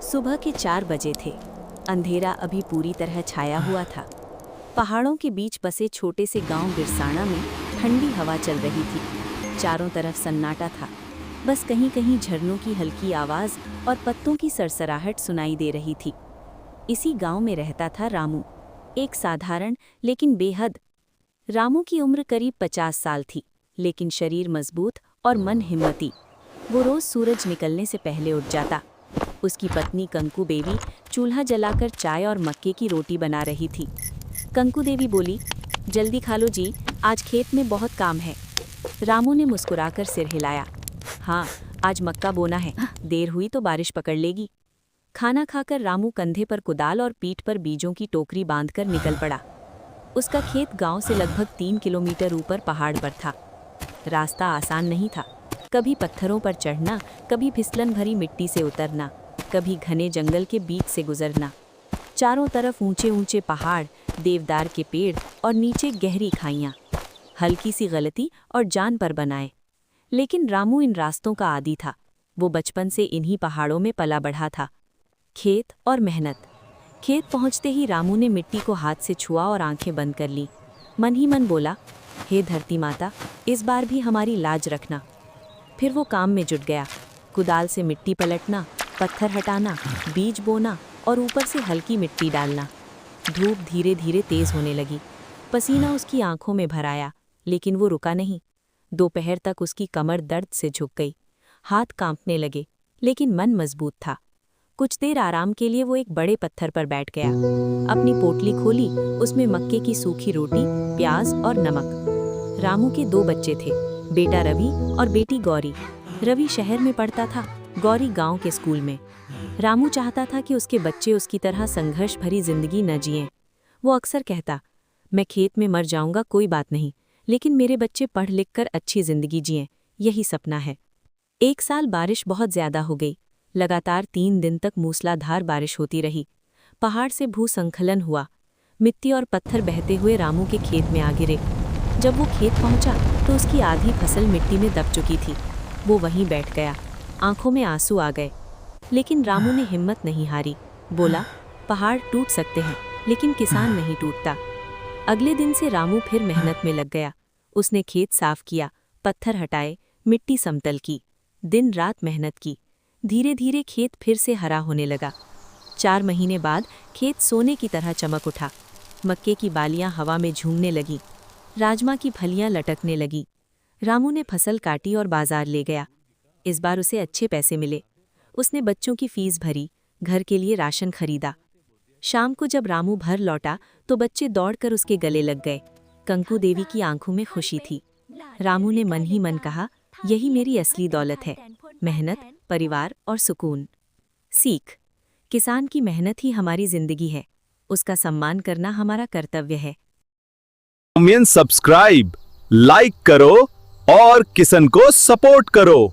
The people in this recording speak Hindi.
सुबह के 4 बजे थे। अंधेरा अभी पूरी तरह छाया हुआ था। पहाड़ों के बीच बसे छोटे से गांव बिरसाना में ठंडी हवा चल रही थी। चारों तरफ सन्नाटा था। बस कहीं कहीं झरनों की हल्की आवाज़ और पत्तों की सरसराहट सुनाई दे रही थी। इसी गांव में रहता था रामू, एक साधारण लेकिन बेहद। रामू की उम्र करीब 50 साल थी, लेकिन शरीर मजबूत और मन हिम्मती। वो रोज़ सूरज निकलने से पहले उठ जाता। उसकी पत्नी कंकु देवी चूल्हा जलाकर चाय और मक्के की रोटी बना रही थी। कंकु देवी बोली, जल्दी खा लो जी, आज खेत में बहुत काम है। रामू ने मुस्कुराकर सिर हिलाया। हाँ, आज मक्का बोना है, देर हुई तो बारिश पकड़ लेगी। खाना खाकर रामू कंधे पर कुदाल और पीठ पर बीजों की टोकरी बांधकर निकल पड़ा। उसका खेत गांव से लगभग 3 किलोमीटर ऊपर पहाड़ पर था। रास्ता आसान नहीं था। कभी पत्थरों पर चढ़ना, कभी फिसलन भरी मिट्टी से उतरना, कभी घने जंगल के बीच से गुजरना। चारों तरफ ऊंचे ऊंचे पहाड़, देवदार के पेड़ और नीचे गहरी खाइयाँ। हल्की सी गलती और जान पर बनाए। लेकिन रामू इन रास्तों का आदी था। वो बचपन से इन्हीं पहाड़ों में पला बढ़ा था। खेत और मेहनत। खेत पहुंचते ही रामू ने मिट्टी को हाथ से छुआ और आंखें बंद कर ली। मन ही मन बोला, हे धरती माता, इस बार भी हमारी लाज रखना। फिर वो काम में जुट गया। कुदाल से मिट्टी पलटना, पत्थर हटाना, बीज बोना और ऊपर से हल्की मिट्टी डालना। धूप धीरे धीरे तेज होने लगी। पसीना उसकी आंखों में भर आया, लेकिन वो रुका नहीं। दोपहर तक उसकी कमर दर्द से झुक गई। हाथ कांपने लगे, लेकिन मन मजबूत था। कुछ देर आराम के लिए वो एक बड़े पत्थर पर बैठ गया। अपनी पोटली खोली, उसमें मक्के की सूखी रोटी, प्याज और नमक। रामू के 2 बच्चे थे, बेटा रवि और बेटी गौरी। रवि शहर में पढ़ता था, गौरी गांव के स्कूल में। रामू चाहता था कि उसके बच्चे उसकी तरह संघर्ष भरी जिंदगी न जिएं। वो अक्सर कहता, मैं खेत में मर जाऊंगा कोई बात नहीं, लेकिन मेरे बच्चे पढ़ लिख कर अच्छी जिंदगी जिएं, यही सपना है। एक साल बारिश बहुत ज्यादा हो गई। लगातार 3 दिन तक मूसलाधार बारिश होती रही। पहाड़ से भूसंखलन हुआ। मिट्टी और पत्थर बहते हुए रामू के खेत में आ गिरे। जब वो खेत पहुंचा तो उसकी आधी फसल मिट्टी में दब चुकी थी। वो वहीं बैठ गया, आंखों में आंसू आ गए। लेकिन रामू ने हिम्मत नहीं हारी। बोला, पहाड़ टूट सकते हैं, लेकिन किसान नहीं टूटता। अगले दिन से रामू फिर मेहनत में लग गया। उसने खेत साफ किया, पत्थर हटाए, मिट्टी समतल की। दिन रात मेहनत की। धीरे धीरे खेत फिर से हरा होने लगा। 4 महीने बाद खेत सोने की तरह चमक उठा। मक्के की बालियां हवा में झूमने लगी। राजमा की फलियां लटकने लगी। रामू ने फसल काटी और बाजार ले गया। इस बार उसे अच्छे पैसे मिले। उसने बच्चों की फीस भरी, घर के लिए राशन खरीदा। शाम को जब रामू घर लौटा तो बच्चे दौड़कर उसके गले लग गए। कंकु देवी की आंखों में खुशी थी। रामू ने मन ही मन कहा, यही मेरी असली दौलत है, मेहनत, परिवार और सुकून। सीख, किसान की मेहनत ही हमारी जिंदगी है। उसका सम्मान करना हमारा कर्तव्य है। सब्सक्राइब, लाइक करो और किसान को सपोर्ट करो।